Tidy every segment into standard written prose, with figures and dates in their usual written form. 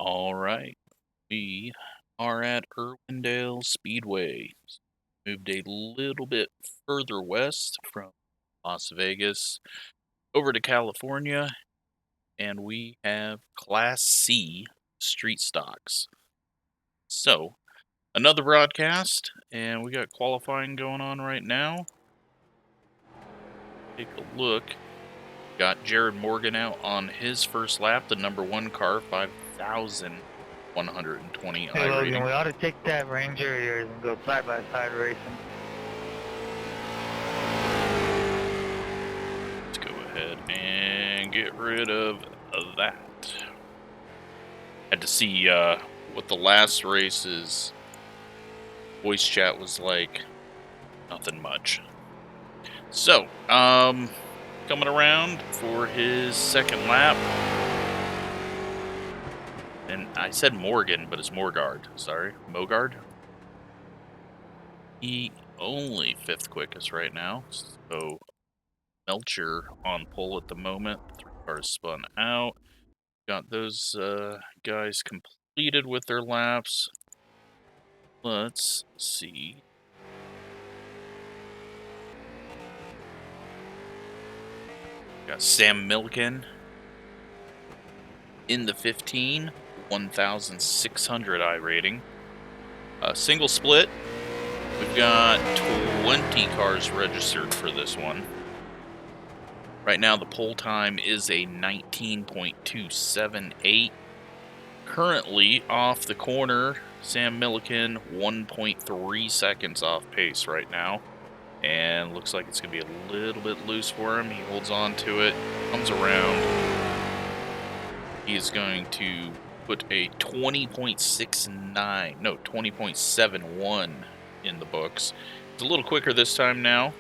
All right, we are at Irwindale Speedway. Moved a little bit further west from Las Vegas over to California, and we have Class C street stocks. So, another broadcast, and we got qualifying going on right now. Take a look. Got Jared Morgan out on his first lap, the number one car, 5,120 Hey Logan, iRating. we ought to take that Ranger of yours and go side-by-side racing. Let's go ahead and get rid of that. Had to see what the last race's voice chat was like. Nothing much. So, coming around for his second lap. And I said Morgan, but it's Morgard. Sorry, Mogard. He only fifth quickest right now. So, Melcher on pole at the moment. 3 cars spun out. Got those guys completed with their laps. Let's see. Got Sam Milliken in the 15, 1,600 iRating. Single split. We've got 20 cars registered for this one. Right now the pole time is a 19.278. Currently off the corner, Sam Milliken 1.3 seconds off pace right now. And looks like it's going to be a little bit loose for him. He holds on to it, comes around. He is going to put a 20.71 in the books. It's a little quicker this time now.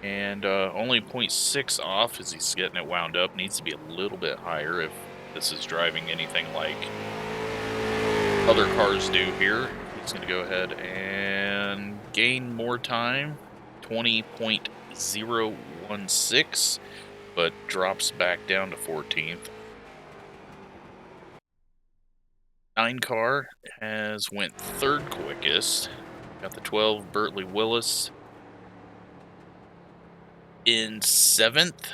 And only 0.6 off as he's getting it wound up. Needs to be a little bit higher if this is driving anything like other cars do here. He's going to go ahead and gain more time, 20.016, but drops back down to 14th. 9 car has went third quickest. Got the 12 Bertley Willis in 7th.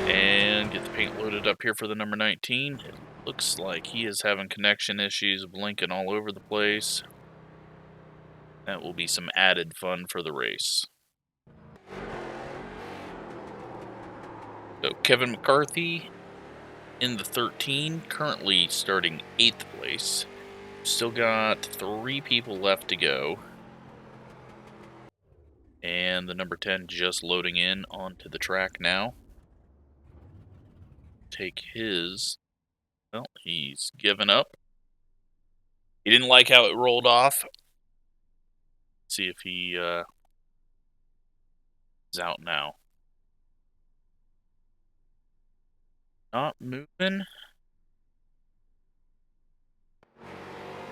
And get the paint loaded up here for the number 19. It looks like he is having connection issues, blinking all over the place. That will be some added fun for the race. So Kevin McCarthy in the 13, currently starting 8th place. Still got 3 people left to go. And the number 10 just loading in onto the track now. Take his, well, he's given up. He didn't like how it rolled off. See if he is out now. Not moving.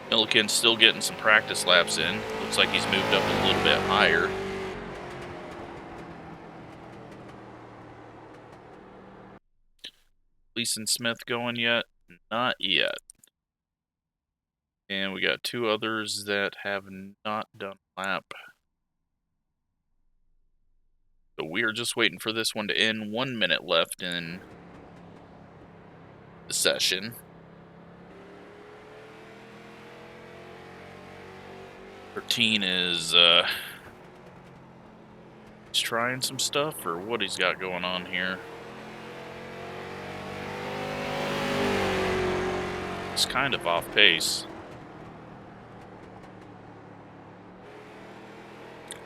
Milliken's still getting some practice laps in. Looks like he's moved up a little bit higher. Leeson Smith going yet? Not yet. And we got 2 others that have not done lap. So we are just waiting for this one to end. 1 minute left in the session. Thirteen is he's trying some stuff, or what he's got going on here. It's kind of off pace.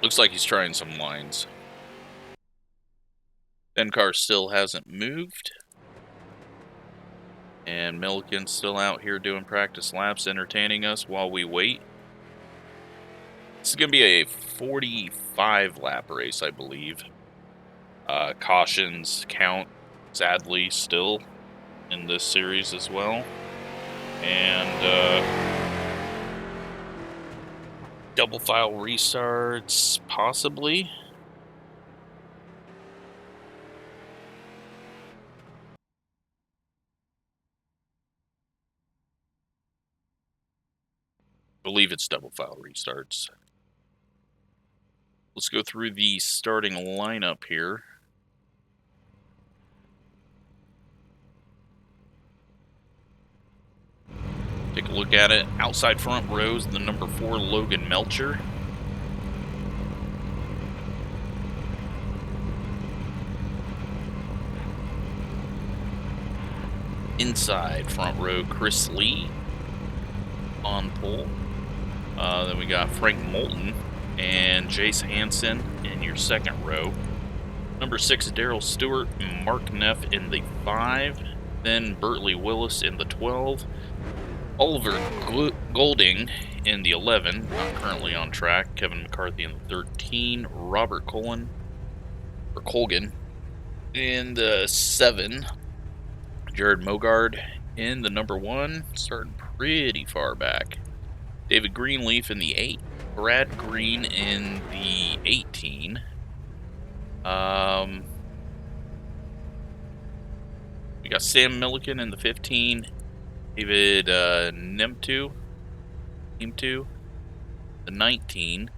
Looks like he's trying some lines. 10 car still hasn't moved. And Milliken's still out here doing practice laps, entertaining us while we wait. This is going to be a 45 lap race, I believe. Cautions count, sadly, still in this series as well. And double file restarts, possibly. believe it's double file restarts. Let's go through the starting lineup here. Take a look at it. Outside front rows, the number 4 Logan Melcher. Inside front row, Chris Lee on pole. Then we got Frank Moulton and Jace Hansen in your second row. Number 6, Daryl Stewart, Mark Neff in the 5. Then Bertley Willis in the 12. Oliver Golding in the 11, not currently on track. Kevin McCarthy in the 13. Robert Colgan in the 7. Jared Mogard in the number 1, starting pretty far back. David Greenleaf in the 8. Brad Green in the 18. We got Sam Milliken in the 15. David Nemtu, the 19.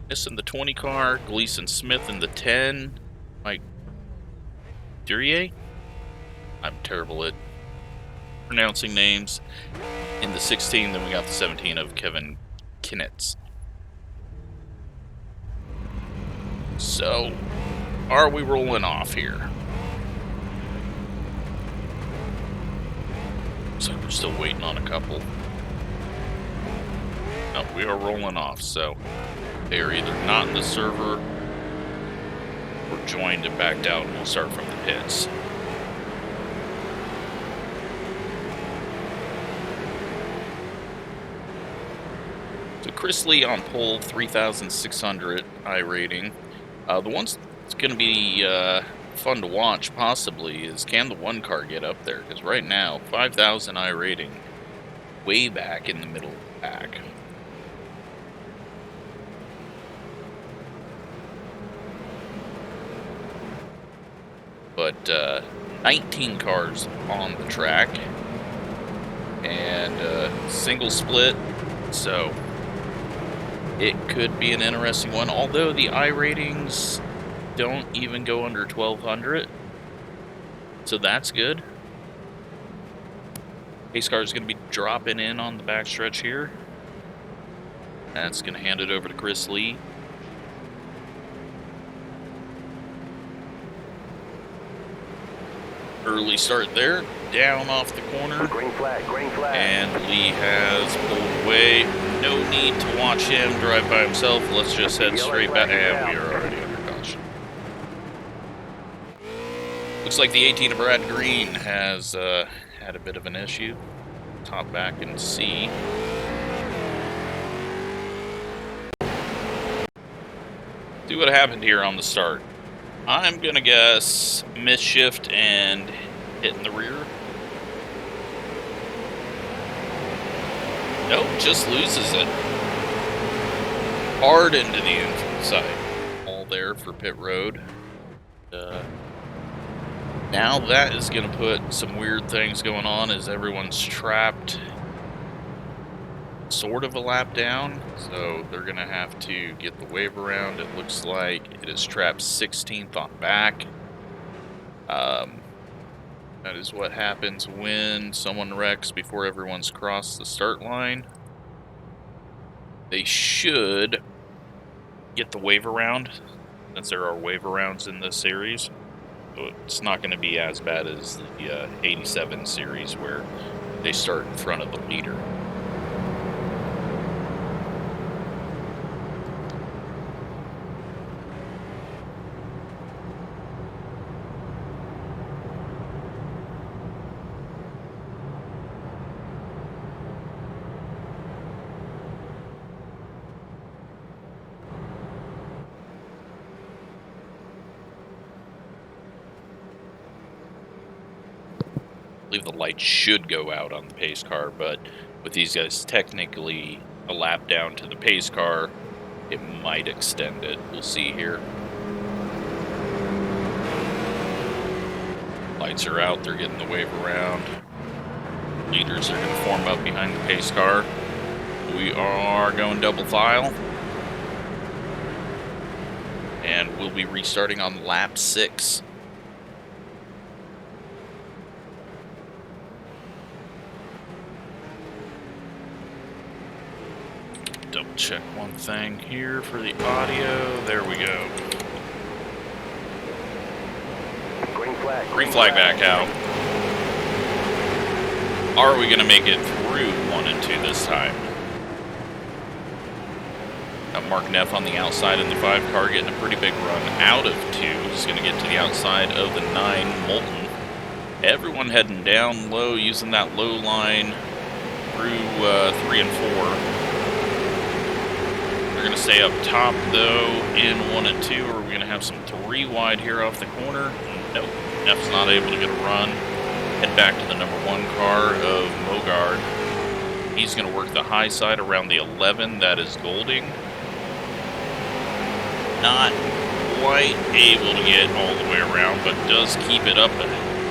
Missing the 20 car. Gleason Smith in the 10. Mike Duryea? I'm terrible at pronouncing names. In the 16, then we got the 17 of Kevin Kinnetz. So, are we rolling off here? Looks like we're still waiting on a couple. No, we are rolling off, so they are either not in the server or joined and backed out, and we'll start from the pits. So Chris Lee on pole, 3,600 iRating. The one's going to be fun to watch, possibly, is can the 1 car get up there? Because right now, 5,000 iRating, way back in the middle of the pack. But 19 cars on the track, and single split, so it could be an interesting one, although the iRatings don't even go under 1,200, so that's good. Pace car is going to be dropping in on the backstretch here. That's going to hand it over to Chris Lee. Early start there, down off the corner. Green flag, green flag. And Lee has pulled away. No need to watch him drive by himself. Let's just head straight back. And we are already under caution. Looks like the 18 of Brad Green has had a bit of an issue. Top back and C. See what happened here on the start. I'm gonna guess misshift and hitting the rear. Nope, just loses it. Hard into the inside. All there for pit road. Now that is gonna put some weird things going on as everyone's trapped sort of a lap down, so they're gonna have to get the wave around. It looks like it is trapped 16th on back. That is what happens when someone wrecks before everyone's crossed the start line. They should get the wave around, since there are wave arounds in this series. So it's not going to be as bad as the 87 series where they start in front of the leader. I believe the light should go out on the pace car, but with these guys technically a lap down to the pace car, it might extend it. We'll see here. Lights are out, they're getting the wave around. Leaders are going to form up behind the pace car. We are going double file. And we'll be restarting on lap 6. Double check one thing here for the audio. There we go. Green flag back out. Are we going to make it through 1 and 2 this time? Got Mark Neff on the outside in the 5 car, getting a pretty big run out of 2. He's going to get to the outside of the 9, Moulton. Everyone heading down low, using that low line through 3 and 4. We're going to stay up top, though, in 1 and 2, or we're going to have some 3 wide here off the corner. Nope, Neff's not able to get a run. Head back to the number 1 car of Mogard. He's going to work the high side around the 11, that is Golding. Not quite able to get all the way around, but does keep it up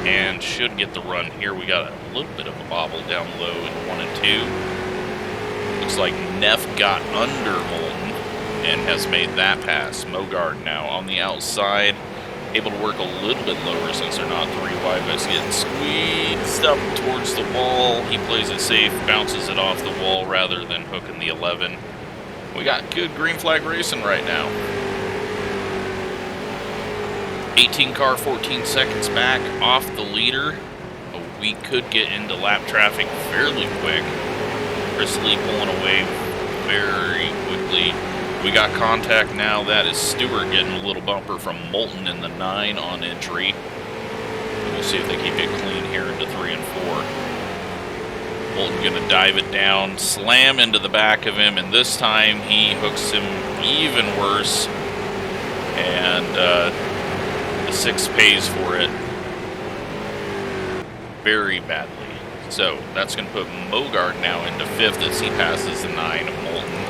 and should get the run here. We got a little bit of a bobble down low in 1 and 2. Looks like Neff got under Moulton and has made that pass. Mogard now on the outside, able to work a little bit lower since they're not 3 wide, but it's getting squeezed up towards the wall. He plays it safe, bounces it off the wall rather than hooking the 11. We got good green flag racing right now. 18 car, 14 seconds back off the leader. We could get into lap traffic fairly quick. Chris Lee pulling away very quickly. We got contact now. That is Stewart getting a little bumper from Moulton in the 9 on entry. We'll see if they keep it clean here into 3 and 4. Moulton gonna dive it down, slam into the back of him, and this time he hooks him even worse. And the 6 pays for it very badly. So that's going to put Mogard now into 5th as he passes the 9 of Moulton.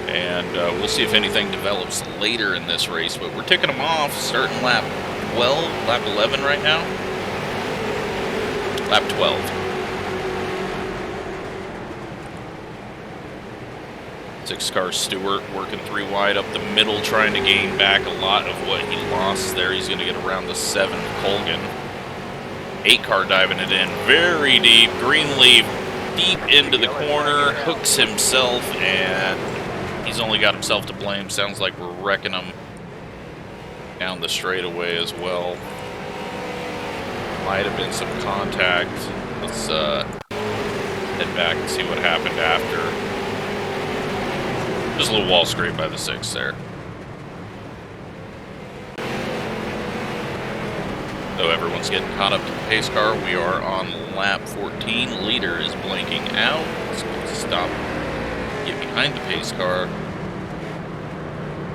And we'll see if anything develops later in this race, but we're ticking them off, starting lap 12, lap 11 right now. Lap 12. 6 car Stewart working 3 wide up the middle, trying to gain back a lot of what he lost there. He's going to get around the 7 Colgan. 8 car diving it in very deep. Greenleaf deep into the corner, hooks himself, and he's only got himself to blame. Sounds like we're wrecking him down the straightaway as well. Might have been some contact. Let's head back and see what happened after. Just a little wall scrape by the 6 there. So everyone's getting caught up to the pace car. We are on lap 14. Leader is blinking out. Let's stop, get behind the pace car.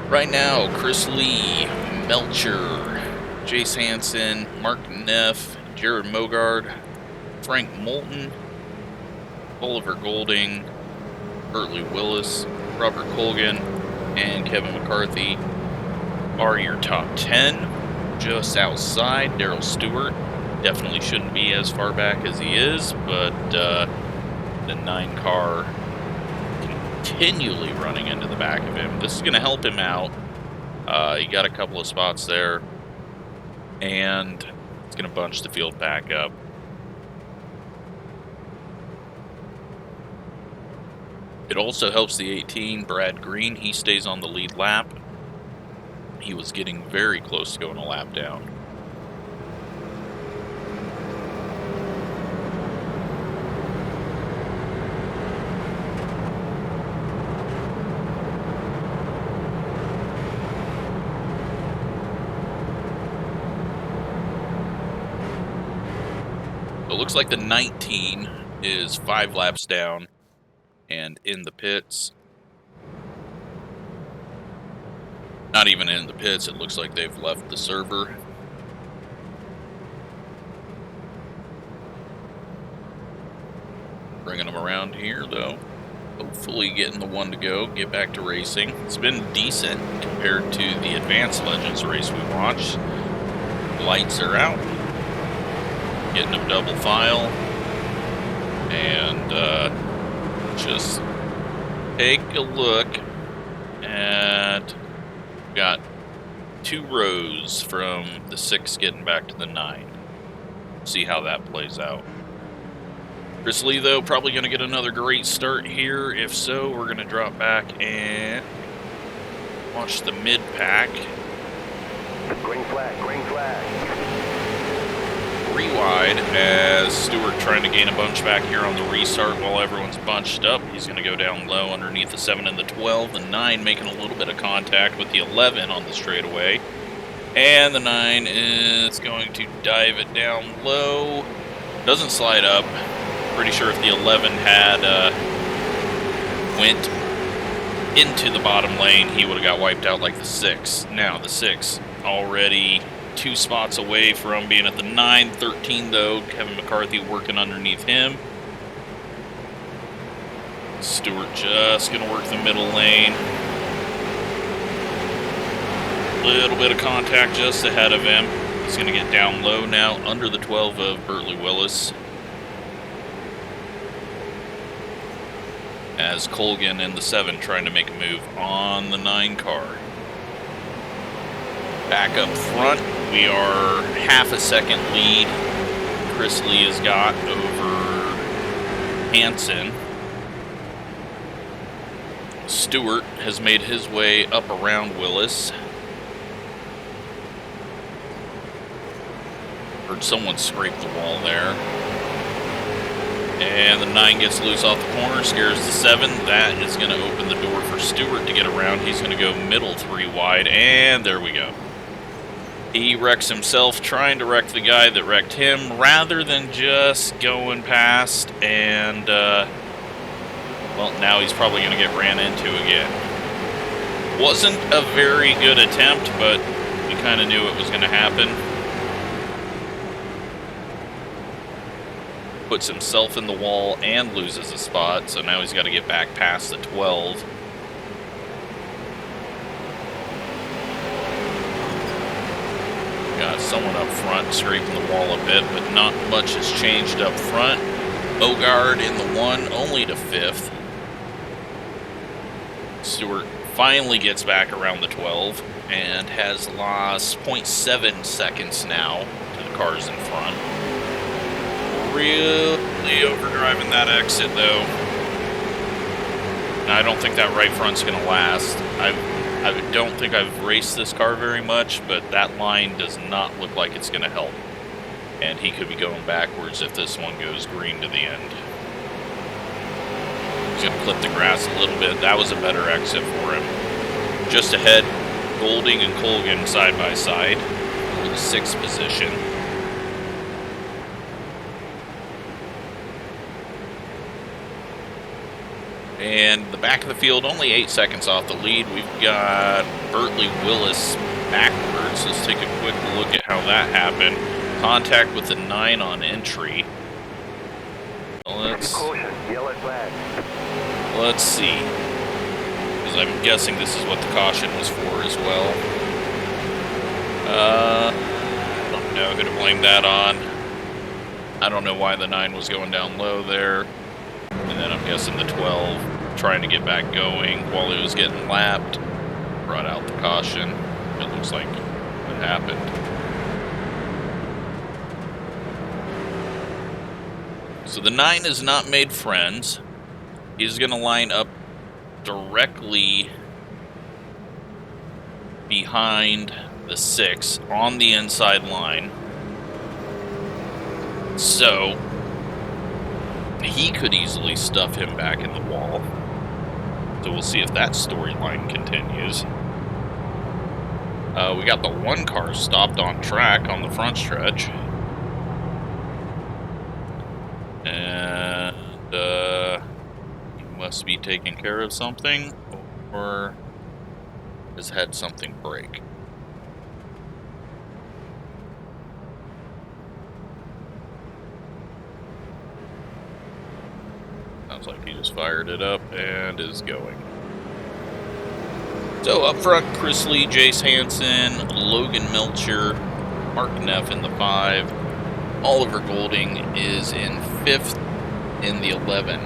Right now, Chris Lee, Melcher, Jace Hansen, Mark Neff, Jared Mogard, Frank Moulton, Oliver Golding, Bertley Willis, Robert Colgan, and Kevin McCarthy are your top 10. Just outside, Darrell Stewart definitely shouldn't be as far back as he is, but the 9 car continually running into the back of him. This is going to help him out. He got a couple of spots there, and it's going to bunch the field back up. It also helps the 18, Brad Green. He stays on the lead lap. He was getting very close to going a lap down. So it looks like the 19 is 5 laps down and in the pits. Not even in the pits, it looks like they've left the server. Bringing them around here, though. Hopefully getting the 1 to go, get back to racing. It's been decent compared to the Advanced Legends race we watched. Lights are out. Getting a double file. And just take a look at, got 2 rows from the 6 getting back to the 9. See how that plays out. Chris Lee, though, probably going to get another great start here. If so, we're going to drop back and watch the mid-pack. Green flag, green flag. 3 wide as Stewart trying to gain a bunch back here on the restart while everyone's bunched up. He's going to go down low underneath the 7 and the 12. The 9 making a little bit of contact with the 11 on the straightaway. And the 9 is going to dive it down low. Doesn't slide up. Pretty sure if the 11 had went into the bottom lane, he would have got wiped out like the 6. Now the 6 already 2 spots away from being at the 9. 13 though, Kevin McCarthy working underneath him. Stewart just gonna work the middle lane. Little bit of contact just ahead of him. He's gonna get down low now under the 12 of Bertley Willis. As Colgan and the 7 trying to make a move on the 9 car. Back up front, we are half a second lead. Chris Lee has got over Hansen. Stewart has made his way up around Willis. Heard someone scrape the wall there. And the 9 gets loose off the corner, scares the 7. That is going to open the door for Stewart to get around. He's going to go middle 3 wide, and there we go. He wrecks himself trying to wreck the guy that wrecked him rather than just going past, and, well, now he's probably going to get ran into again. Wasn't a very good attempt, but we kind of knew it was going to happen. Puts himself in the wall and loses a spot, so now he's got to get back past the 12. Got someone up front scraping the wall a bit, but not much has changed up front. Bogard in the 1, only to 5th. Stewart finally gets back around the 12 and has lost 0.7 seconds now to the cars in front. Really overdriving that exit, though. I don't think that right front's going to last. I don't think I've raced this car very much, but that line does not look like it's going to help. And he could be going backwards if this one goes green to the end. He's going to clip the grass a little bit. That was a better exit for him. Just ahead, Golding and Colgan side by side for the 6th position. And the back of the field, only 8 seconds off the lead. We've got Bertley Willis backwards. Let's take a quick look at how that happened. Contact with the 9 on entry. Let's see. Because I'm guessing this is what the caution was for as well. I don't know who to blame that on. I don't know why the 9 was going down low there. And then I'm guessing the 12 trying to get back going while it was getting lapped. Brought out the caution. It looks like it happened. So the 9 has not made friends. He's going to line up directly behind the 6 on the inside line. So he could easily stuff him back in the wall. So we'll see if that storyline continues. We got the 1 car stopped on track on the front stretch. And he must be taking care of something, or has had something break. Sounds like he just fired it up and is going. So up front, Chris Lee, Jace Hansen, Logan Melcher, Mark Neff in the 5. Oliver Golding is in 5th in the 11.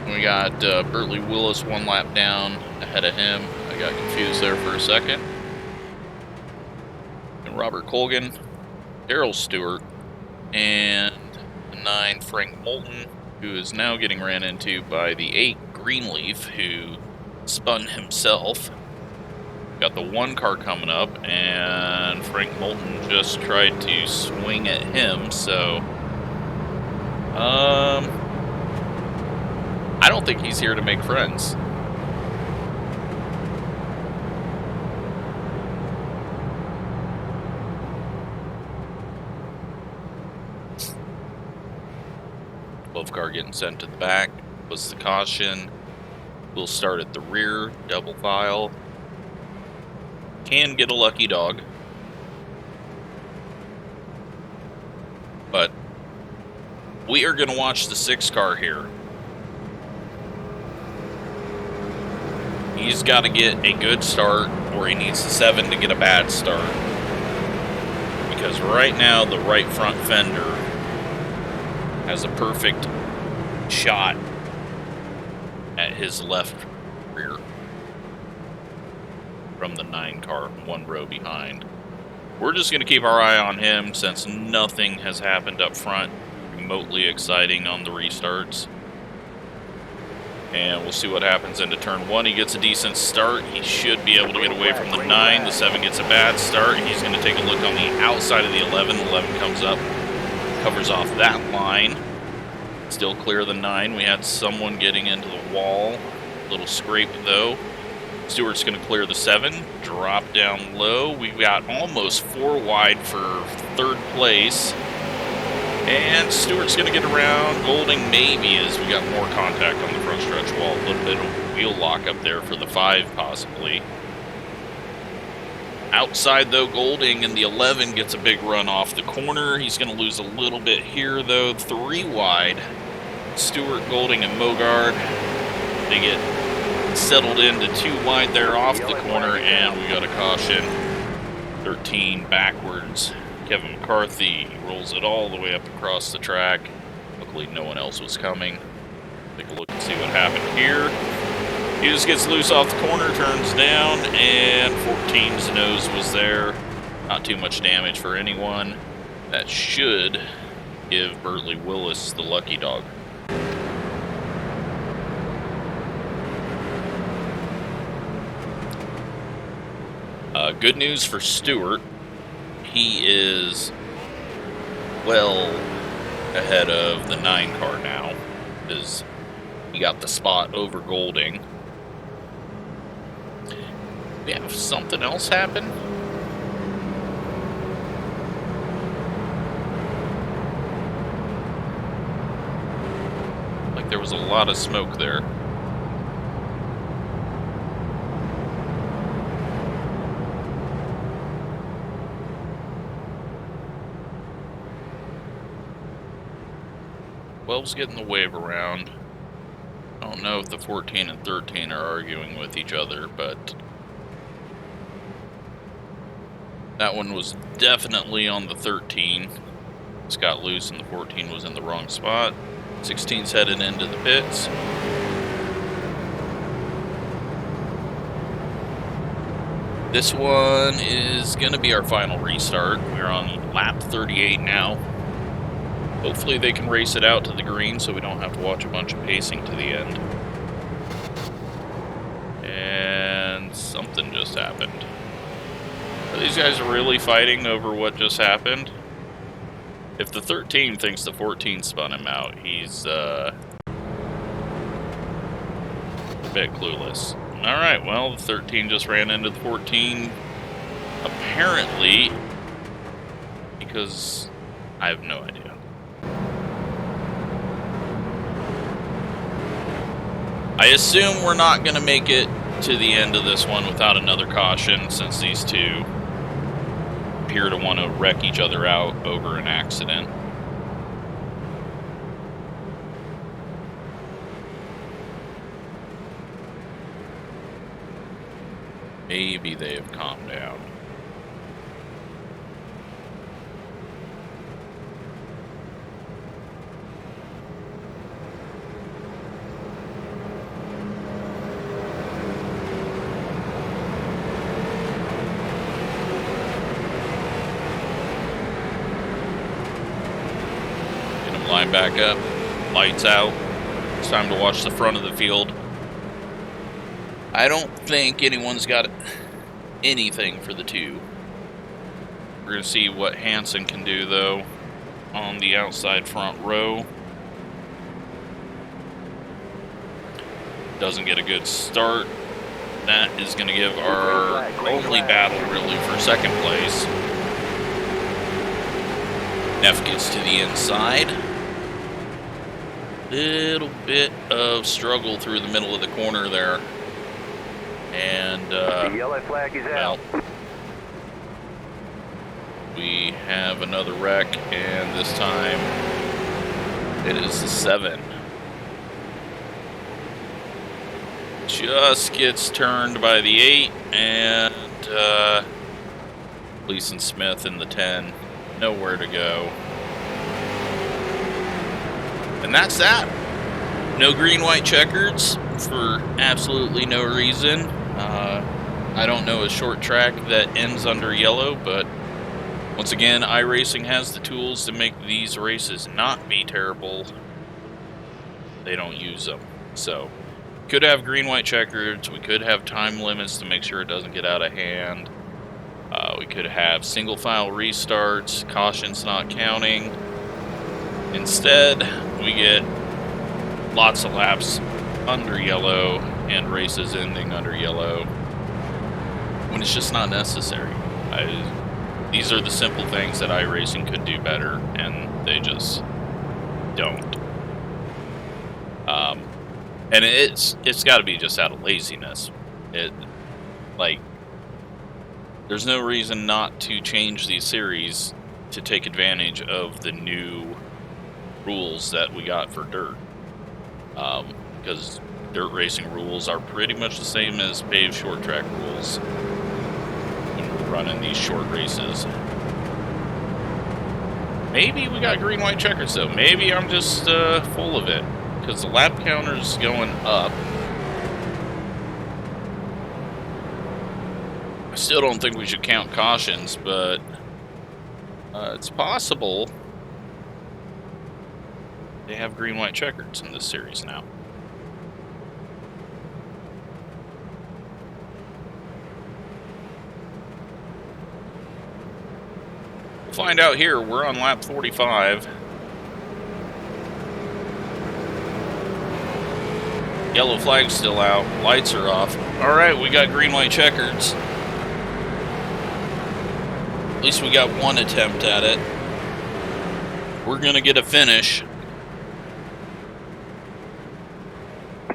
We got Bertley Willis 1 lap down ahead of him. I got confused there for a second. And Robert Colgan, Daryl Stewart, and the 9 Frank Moulton, who is now getting ran into by the 8 Greenleaf, who spun himself. Got the 1 car coming up, and Frank Moulton just tried to swing at him, so I don't think he's here to make friends. Car getting sent to the back was the caution. We'll start at the rear, double file. Can get a lucky dog, but we are going to watch the 6 car here. He's got to get a good start, or he needs the 7 to get a bad start, because right now the right front fender has a perfect shot at his left rear from the 9 car, 1 row behind. We're just going to keep our eye on him since nothing has happened up front remotely exciting on the restarts. And we'll see what happens into turn 1. He gets a decent start. He should be able to get away from the 9. The 7 gets a bad start. He's going to take a look on the outside of the 11. The 11 comes up, covers off that line. Still clear of the 9. We had someone getting into the wall. A little scrape though. Stewart's going to clear the 7. Drop down low. We got almost 4 wide for 3rd place. And Stewart's going to get around. Golding maybe, as we got more contact on the front stretch wall. A little bit of wheel lock up there for the 5 possibly. Outside though, Golding in the 11 gets a big run off the corner. He's going to lose a little bit here though. 3 wide. Stewart, Golding, and Mogard. They get settled into 2 wide there off the corner, and we got a caution. 13 backwards. Kevin McCarthy rolls it all the way up across the track. Luckily no one else was coming. Take a look and see what happened here. He just gets loose off the corner, turns down, and 14's nose was there. Not too much damage for anyone. That should give Bertley Willis the lucky dog. Good news for Stewart. He is well ahead of the 9 car now, because he got the spot over Golding. We have something else happen? Like there was a lot of smoke there. Twelve's getting the wave around. I don't know if the 14 and 13 are arguing with each other, but that one was definitely on the 13. It's got loose and the 14 was in the wrong spot. 16's headed into the pits. This one is going to be our final restart. We're on lap 38 now. Hopefully they can race it out to the green so we don't have to watch a bunch of pacing to the end. And something just happened. Are these guys really fighting over what just happened? If the 13 thinks the 14 spun him out, he's a bit clueless. Alright, well, the 13 just ran into the 14. Apparently, because I have no idea. I assume we're not going to make it to the end of this one without another caution, since these two appear to want to wreck each other out over an accident. Maybe they have calmed down. my backup. Lights out. It's time to watch the front of the field. I don't think anyone's got anything for the 2. We're going to see what Hansen can do, though, on the outside front row. Doesn't get a good start. That is going to give our only battle, really, for second place. Neff gets to the inside. Little bit of struggle through the middle of the corner there. And, the yellow flag is out. We have another wreck, and this time it is the 7. Just gets turned by the 8, and Gleason Smith in the 10. Nowhere to go. And that's that. No green-white checkers for absolutely no reason. I don't know a short track that ends under yellow, but once again, iRacing has the tools to make these races not be terrible. They don't use them. So, could have green-white checkers. We could have time limits to make sure it doesn't get out of hand. We could have single-file restarts, cautions not counting. Instead, we get lots of laps under yellow and races ending under yellow when it's just not necessary. These are the simple things that iRacing could do better, and they just don't. And it's got to be just out of laziness. There's no reason not to change these series to take advantage of the new rules that we got for dirt. Because dirt racing rules are pretty much the same as paved short track rules when we're running these short races. Maybe we got green-white checkers, though. Maybe I'm just full of it, because the lap counter's going up. I still don't think we should count cautions, but it's possible they have green-white checkers in this series now. We'll find out here. We're on lap 45. Yellow flag's still out. Lights are off. Alright, we got green-white checkers. At least we got one attempt at it. We're gonna get a finish.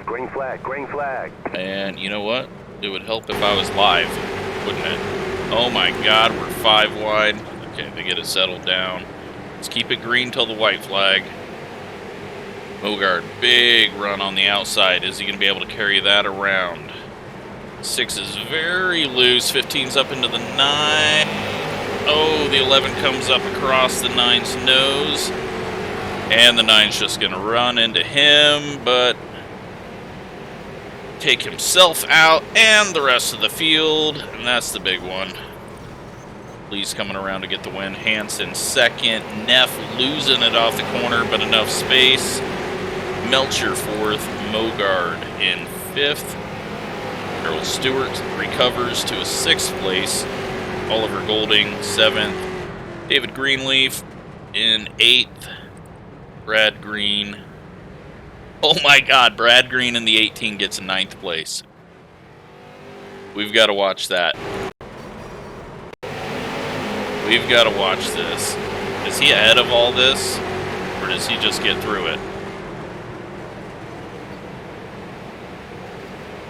Green flag, green flag. And you know what? It would help if I was live, wouldn't it? Oh my god, we're 5 wide. Okay, they get it settled down. Let's keep it green till the white flag. Mogard, big run on the outside. Is he going to be able to carry that around? 6 is very loose. 15's up into the 9. Oh, the 11 comes up across the 9's nose. And the 9's just going to run into him, but take himself out and the rest of the field. And that's the big one. Lee's coming around to get the win. Hansen second. Neff losing it off the corner, but enough space. Melcher 4th, Mogard in 5th. Harold Stewart recovers to a 6th place. Oliver Golding 7th. David Greenleaf in 8th. Brad Green. Oh my god, Brad Green in the 18 gets a 9th place. We've got to watch that. We've got to watch this. Is he ahead of all this? Or does he just get through it?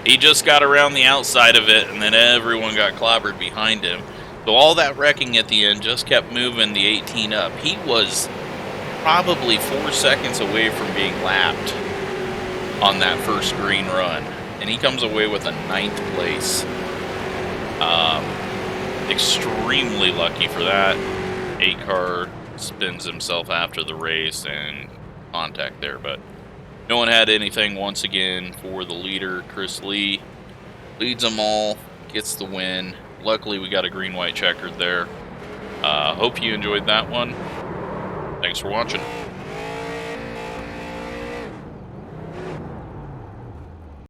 He just got around the outside of it, and then everyone got clobbered behind him. So all that wrecking at the end just kept moving the 18 up. He was probably 4 seconds away from being lapped on that first green run. And he comes away with a 9th place. Extremely lucky for that. 8-car spins himself after the race and contact there, but no one had anything once again for the leader. Chris Lee leads them all, gets the win. Luckily, we got a green-white checkered there. Hope you enjoyed that one. Thanks for watching.